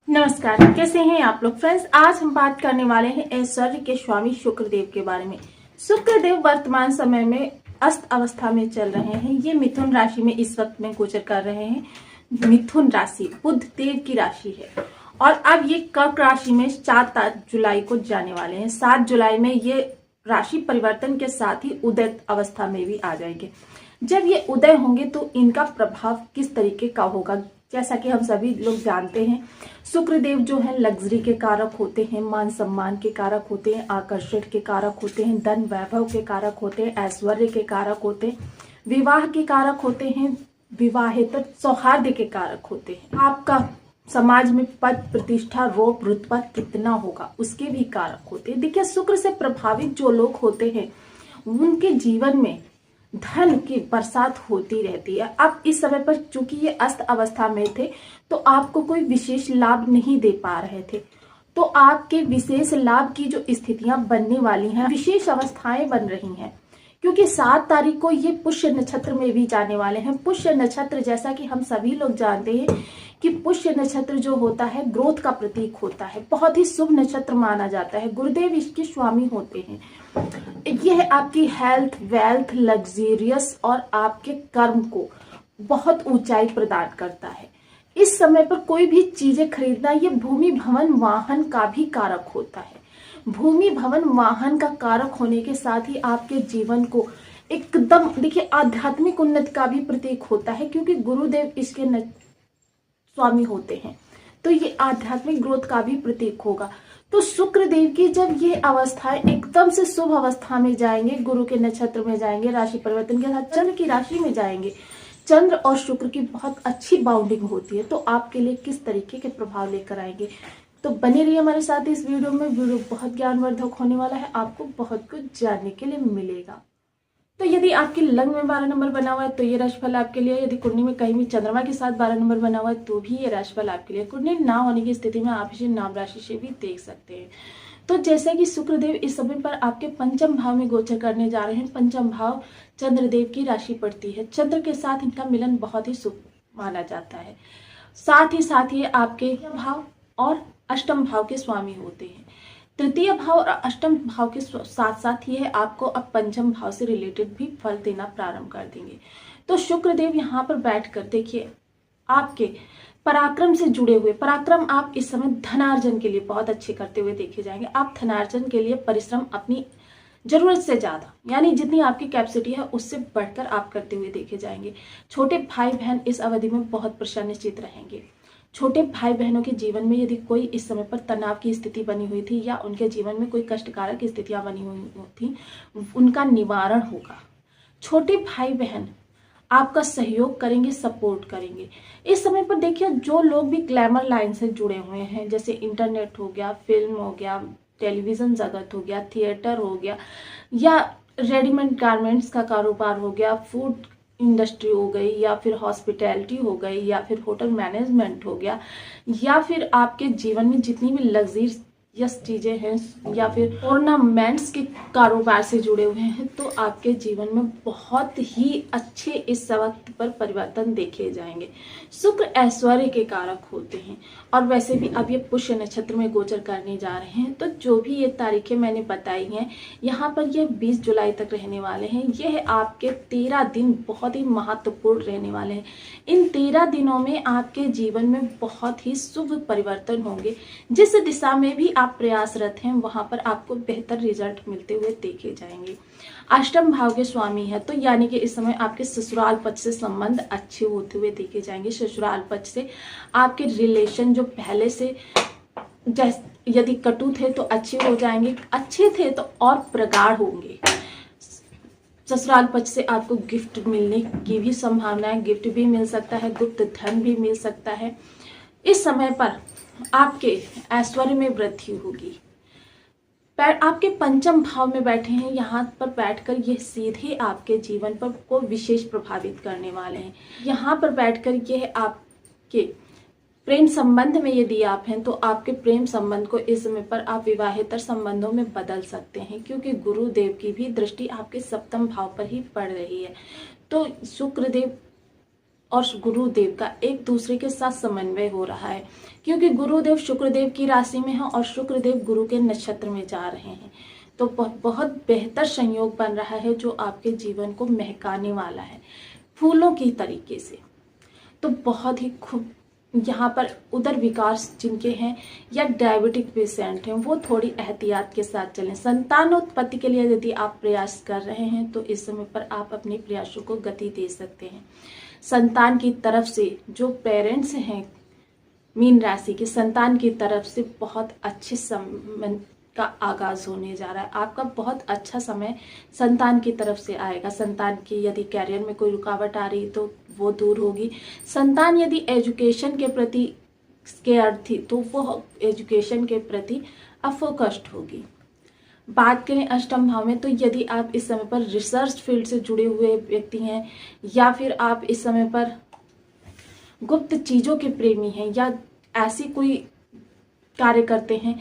नमस्कार, कैसे हैं आप लोग फ्रेंड्स। आज हम बात करने वाले हैं ऐश्वर्य के स्वामी शुक्रदेव के बारे में। शुक्रदेव वर्तमान समय में अस्त अवस्था में चल रहे हैं। ये मिथुन राशि में इस वक्त में गोचर कर रहे हैं। मिथुन राशि बुध देव की राशि है और अब ये कर्क राशि में 4 जुलाई को जाने वाले हैं। 7 जुलाई में ये राशि परिवर्तन के साथ ही उदय अवस्था में भी आ जाएंगे। जब ये उदय होंगे तो इनका प्रभाव किस तरीके का होगा, जैसा कि हम सभी लोग जानते हैं शुक्रदेव जो है लग्जरी के कारक होते हैं, मान सम्मान के कारक होते हैं, आकर्षण के कारक होते हैं, धन वैभव के कारक होते हैं, ऐश्वर्य के कारक होते हैं, विवाह के कारक होते हैं, विवाहेतर सौहार्द के कारक होते हैं। आपका समाज में पद प्रतिष्ठा रोब रुतबा कितना होगा उसके भी कारक होते हैं। देखिए, शुक्र से प्रभावित जो लोग होते हैं उनके जीवन में धन की बरसात होती रहती है। अब इस समय पर चूंकि ये अस्त अवस्था में थे तो आपको कोई विशेष लाभ नहीं दे पा रहे थे, तो आपके विशेष लाभ की जो स्थितियां बनने वाली हैं, विशेष अवस्थाएं बन रही हैं, क्योंकि 7 तारीख को ये पुष्य नक्षत्र में भी जाने वाले हैं। पुष्य नक्षत्र, जैसा कि हम सभी लोग जानते हैं कि पुष्य नक्षत्र जो होता है ग्रोथ का प्रतीक होता है, बहुत ही शुभ नक्षत्र माना जाता है। गुरुदेव इसके स्वामी होते हैं। यह आपकी हेल्थ, वेल्थ, लग्जरियस और आपके कर्म को बहुत ऊंचाई प्रदान करता है। इस समय पर कोई भी चीजें खरीदना, ये भूमि भवन वाहन का भी कारक होता है। भूमि भवन वाहन का कारक होने के साथ ही आपके जीवन को एकदम, देखिए, आध्यात्मिक उन्नति का भी प्रतीक होता है, क्योंकि गुरुदेव इसके स्वामी होते हैं, तो ये आध्यात्मिक ग्रोथ का भी प्रतीक होगा। तो शुक्रदेव की जब ये अवस्थाएं एकदम से शुभ अवस्था में जाएंगे, गुरु के नक्षत्र में जाएंगे, राशि परिवर्तन के साथ चंद्र की राशि में जाएंगे, चंद्र और शुक्र की बहुत अच्छी बाउंडिंग होती है, तो आपके लिए किस तरीके के प्रभाव लेकर आएंगे। तो बने रहिए हमारे साथ इस वीडियो में। वीडियो बहुत ज्ञानवर्धक होने वाला है, आपको बहुत कुछ जानने के लिए मिलेगा। तो यदि आपके लग्न में 12 नंबर बना हुआ है तो ये राशिफल आपके लिए। यदि कुंडली में कहीं भी चंद्रमा के साथ 12 नंबर बना हुआ है तो भी ये राशिफल आपके लिए। कुंडली ना होने की स्थिति में आप इसे नाम राशि से भी देख सकते हैं। तो जैसे कि शुक्रदेव इस समय पर आपके पंचम भाव में गोचर करने जा रहे हैं। पंचम भाव चंद्रदेव की राशि पड़ती है। चंद्र के साथ इनका मिलन बहुत ही शुभ माना जाता है। साथ ही आपके भाव और अष्टम भाव के स्वामी होते हैं। तृतीय भाव और अष्टम भाव के साथ साथ ये आपको अब पंचम भाव से रिलेटेड भी फल देना प्रारंभ कर देंगे। तो शुक्रदेव यहाँ पर बैठकर, देखिए, आपके पराक्रम से जुड़े हुए, पराक्रम आप इस समय धनार्जन के लिए बहुत अच्छे करते हुए देखे जाएंगे। आप धनार्जन के लिए परिश्रम अपनी जरूरत से ज्यादा, यानी जितनी आपकी कैपेसिटी है उससे बढ़कर आप करते हुए देखे जाएंगे। छोटे भाई बहन इस अवधि में बहुत प्रसन्नचित्त रहेंगे। छोटे भाई बहनों के जीवन में यदि कोई इस समय पर तनाव की स्थिति बनी हुई थी या उनके जीवन में कोई कष्टकारक स्थितियां बनी हुई थी, उनका निवारण होगा। छोटे भाई बहन आपका सहयोग करेंगे, सपोर्ट करेंगे। इस समय पर देखिए, जो लोग भी ग्लैमर लाइन से जुड़े हुए हैं, जैसे इंटरनेट हो गया, फिल्म हो गया, टेलीविजन जगत हो गया, थिएटर हो गया, या रेडीमेड गारमेंट्स का कारोबार हो गया, फूड इंडस्ट्री हो गई, या फिर हॉस्पिटैलिटी हो गई, या फिर होटल मैनेजमेंट हो गया, या फिर आपके जीवन में जितनी भी लग्जरियस चीजें हैं, या फिर ऑर्नामेंट्स के कारोबार से जुड़े हुए हैं, तो आपके जीवन में बहुत ही अच्छे इस वक्त पर परिवर्तन देखे जाएंगे। शुक्र ऐश्वर्य के कारक होते हैं और वैसे भी अब ये पुष्य नक्षत्र में गोचर करने जा रहे हैं। तो जो भी ये तारीखें मैंने बताई हैं, यहाँ पर ये 20 जुलाई तक रहने वाले हैं। यह आपके 13 दिन बहुत ही महत्वपूर्ण रहने वाले हैं। इन 13 दिनों में आपके जीवन में बहुत ही शुभ परिवर्तन होंगे। जिस दिशा में भी आप प्रयासरत हैं वहां पर आपको बेहतर रिजल्ट मिलते हुए देखे जाएंगे। अष्टम भाव के स्वामी है, तो यानी कि इस समय आपके ससुराल पक्ष से संबंध अच्छे होते हुए देखे जाएंगे। ससुराल पक्ष से आपके रिलेशन जो पहले से यदि कटु थे तो अच्छे हो जाएंगे, अच्छे थे तो और प्रगाढ़ होंगे। ससुराल पक्ष से आपको गिफ्ट मिलने की भी संभावना है, गिफ्ट भी मिल सकता है, गुप्त धन भी मिल सकता है। इस समय पर आपके ऐश्वर्य में वृद्धि होगी। आपके पंचम भाव में बैठे हैं, यहाँ पर बैठकर ये सीधे आपके जीवन पर को विशेष प्रभावित करने वाले हैं। यहाँ पर बैठकर ये आपके प्रेम संबंध में यदि आप हैं तो आपके प्रेम संबंध को इस समय पर आप विवाहेतर संबंधों में बदल सकते हैं, क्योंकि गुरुदेव की भी दृष्टि आपके सप्तम भाव पर ही पड़ रही है। तो शुक्रदेव और गुरुदेव का एक दूसरे के साथ समन्वय हो रहा है कि क्योंकि गुरुदेव शुक्रदेव की राशि में है और शुक्रदेव गुरु के नक्षत्र में जा रहे हैं। तो बहुत बेहतर संयोग बन रहा है जो आपके जीवन को महकाने वाला है फूलों की तरीके से। तो बहुत ही खूब यहाँ पर उदर विकार जिनके हैं या डायबिटिक पेशेंट हैं वो थोड़ी एहतियात के साथ चलें। संतानोत्पत्ति के लिए यदि आप प्रयास कर रहे हैं तो इस समय पर आप अपने प्रयासों को गति दे सकते हैं। संतान की तरफ से जो पेरेंट्स हैं मीन राशि के, संतान की तरफ से बहुत अच्छे समय का आगाज होने जा रहा है। आपका बहुत अच्छा समय संतान की तरफ से आएगा। संतान की यदि कैरियर में कोई रुकावट आ रही तो वो दूर होगी। संतान यदि एजुकेशन के प्रति स्केयर्ड थी तो वो एजुकेशन के प्रति अफोकस्ड होगी। बात करें अष्टम भाव में तो यदि आप इस समय पर रिसर्च फील्ड से जुड़े हुए व्यक्ति हैं या फिर आप इस समय पर गुप्त चीजों के प्रेमी हैं या ऐसी कोई कार्य करते हैं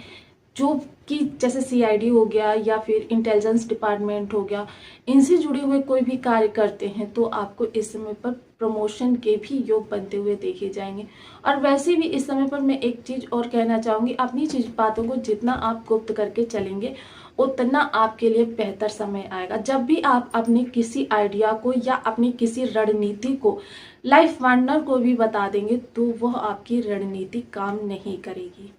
जो कि जैसे सीआईडी हो गया या फिर इंटेलिजेंस डिपार्टमेंट हो गया, इनसे जुड़े हुए कोई भी कार्य करते हैं तो आपको इस समय पर प्रमोशन के भी योग बनते हुए देखे जाएंगे। और वैसे भी इस समय पर मैं एक चीज और कहना चाहूंगी, अपनी चीज बातों को जितना आप गुप्त करके चलेंगे उतना आपके लिए बेहतर समय आएगा। जब भी आप अपने किसी आइडिया को या अपनी किसी रणनीति को लाइफ पार्टनर को भी बता देंगे तो वह आपकी रणनीति काम नहीं करेगी,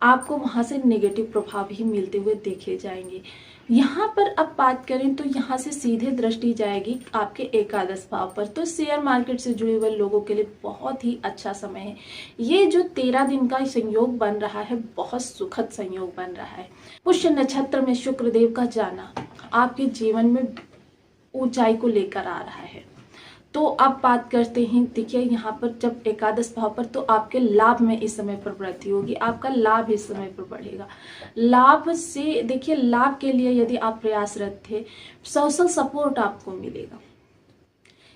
आपको वहां से नेगेटिव प्रभाव ही मिलते हुए देखे जाएंगे। यहाँ पर अब बात करें तो यहाँ से सीधे दृष्टि जाएगी आपके एकादश भाव पर। तो शेयर मार्केट से जुड़े हुए लोगों के लिए बहुत ही अच्छा समय है। ये जो 13 दिन का संयोग बन रहा है बहुत सुखद संयोग बन रहा है। पुष्य नक्षत्र में शुक्रदेव का जाना आपके जीवन में ऊंचाई को लेकर आ रहा है। तो अब बात करते हैं, देखिए यहाँ पर जब एकादश भाव पर तो आपके लाभ में इस समय पर वृद्धि होगी, आपका लाभ इस समय पर बढ़ेगा। लाभ से देखिए, लाभ के लिए यदि आप प्रयासरत थे, सोशल सपोर्ट आपको मिलेगा।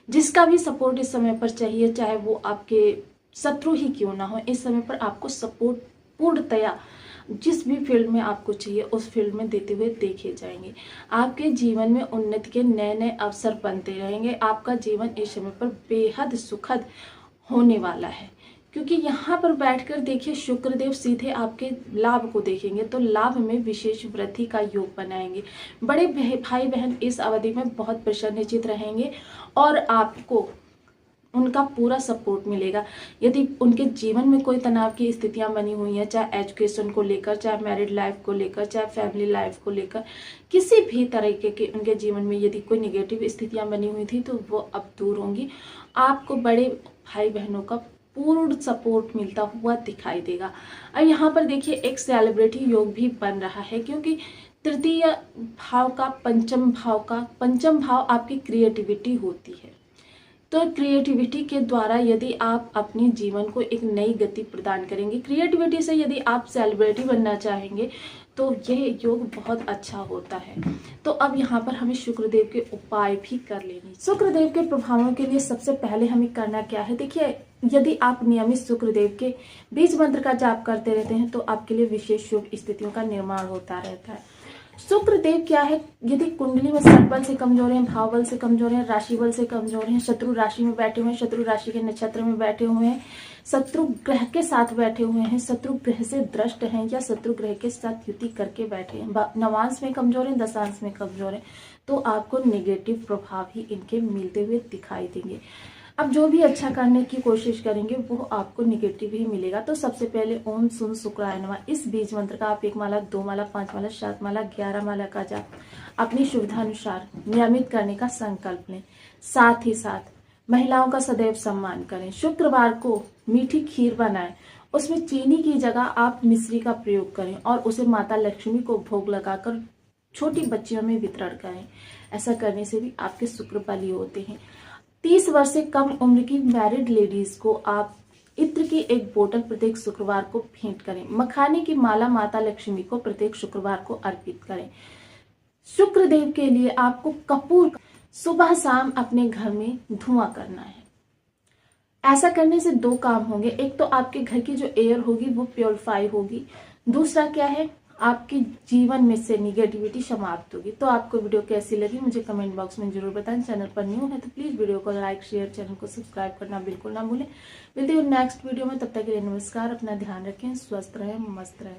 जिसका भी सपोर्ट इस समय पर चाहिए, चाहे वो आपके शत्रु ही क्यों ना हो, इस समय पर आपको सपोर्ट पूर्णतया जिस भी फील्ड में आपको चाहिए उस फील्ड में देते हुए देखे जाएंगे। आपके जीवन में उन्नति के नए नए अवसर बनते रहेंगे। आपका जीवन इस समय पर बेहद सुखद होने वाला है, क्योंकि यहाँ पर बैठकर देखिए शुक्रदेव सीधे आपके लाभ को देखेंगे तो लाभ में विशेष वृद्धि का योग बनाएंगे। बड़े भाई बहन इस अवधि में बहुत प्रसन्नचित्त रहेंगे और आपको उनका पूरा सपोर्ट मिलेगा। यदि उनके जीवन में कोई तनाव की स्थितियां बनी हुई हैं, चाहे एजुकेशन को लेकर, चाहे मैरिड लाइफ को लेकर, चाहे फैमिली लाइफ को लेकर, किसी भी तरीके के उनके जीवन में यदि कोई निगेटिव स्थितियां बनी हुई थी तो वो अब दूर होंगी। आपको बड़े भाई बहनों का पूर्ण सपोर्ट मिलता हुआ दिखाई देगा। और यहाँ पर देखिए एक सेलिब्रिटी योग भी बन रहा है, क्योंकि तृतीय भाव का पंचम भाव आपकी क्रिएटिविटी होती है। तो क्रिएटिविटी के द्वारा यदि आप अपने जीवन को एक नई गति प्रदान करेंगे, क्रिएटिविटी से यदि आप सेलिब्रिटी बनना चाहेंगे तो यह योग बहुत अच्छा होता है। तो अब यहाँ पर हमें शुक्रदेव के उपाय भी कर लेने। शुक्रदेव के प्रभावों के लिए सबसे पहले हमें करना क्या है, देखिए यदि आप नियमित शुक्रदेव के बीज मंत्र का जाप करते रहते हैं तो आपके लिए विशेष शुभ स्थितियों का निर्माण होता रहता है। शुक्रदेव क्या है, यदि कुंडली में सत बल से कमजोर हैं, भाव बल से कमजोर हैं, राशि बल से कमजोर हैं, शत्रु राशि में बैठे हुए हैं, शत्रु राशि के नक्षत्र में बैठे हुए हैं, शत्रु ग्रह के साथ बैठे हुए हैं, शत्रु ग्रह से द्रष्ट हैं या शत्रु ग्रह के साथ युति करके बैठे हैं, नवांश में कमजोर हैं, दशांश में कमजोर हैं, तो आपको नेगेटिव प्रभाव ही इनके मिलते हुए दिखाई देंगे। अब जो भी अच्छा करने की कोशिश करेंगे वो आपको निगेटिव ही मिलेगा। तो सबसे पहले ओम सुन शुक्राय नमः इस बीज मंत्र का आप 1 माला, 2 माला, 5 माला, 7 माला, 11 माला का जाप अपनी सुविधा अनुसार नियमित करने का संकल्प लें। साथ ही साथ महिलाओं का सदैव सम्मान करें। शुक्रवार को मीठी खीर बनाएं, उसमें चीनी की जगह आप मिश्री का प्रयोग करें और उसे माता लक्ष्मी को भोग लगाकर छोटी बच्चियों में वितरण करें। ऐसा करने से भी आपके शुक्र बली होते हैं। 30 वर्ष से कम उम्र की मैरिड लेडीज को आप इत्र की एक बोतल प्रत्येक शुक्रवार को भेंट करें। मखाने की माला माता लक्ष्मी को प्रत्येक शुक्रवार को अर्पित करें। शुक्रदेव के लिए आपको कपूर सुबह शाम अपने घर में धुआं करना है। ऐसा करने से 2 काम होंगे, एक तो आपके घर की जो एयर होगी वो प्योरीफाई होगी, दूसरा क्या है आपके जीवन में से निगेटिविटी समाप्त होगी। तो आपको वीडियो कैसी लगी मुझे कमेंट बॉक्स में जरूर बताएं। चैनल पर न्यू है तो प्लीज वीडियो को लाइक शेयर, चैनल को सब्सक्राइब करना बिल्कुल ना भूलें। मिलती हूँ नेक्स्ट वीडियो में, तब तक के लिए नमस्कार। अपना ध्यान रखें, स्वस्थ रहें, मस्त रहें।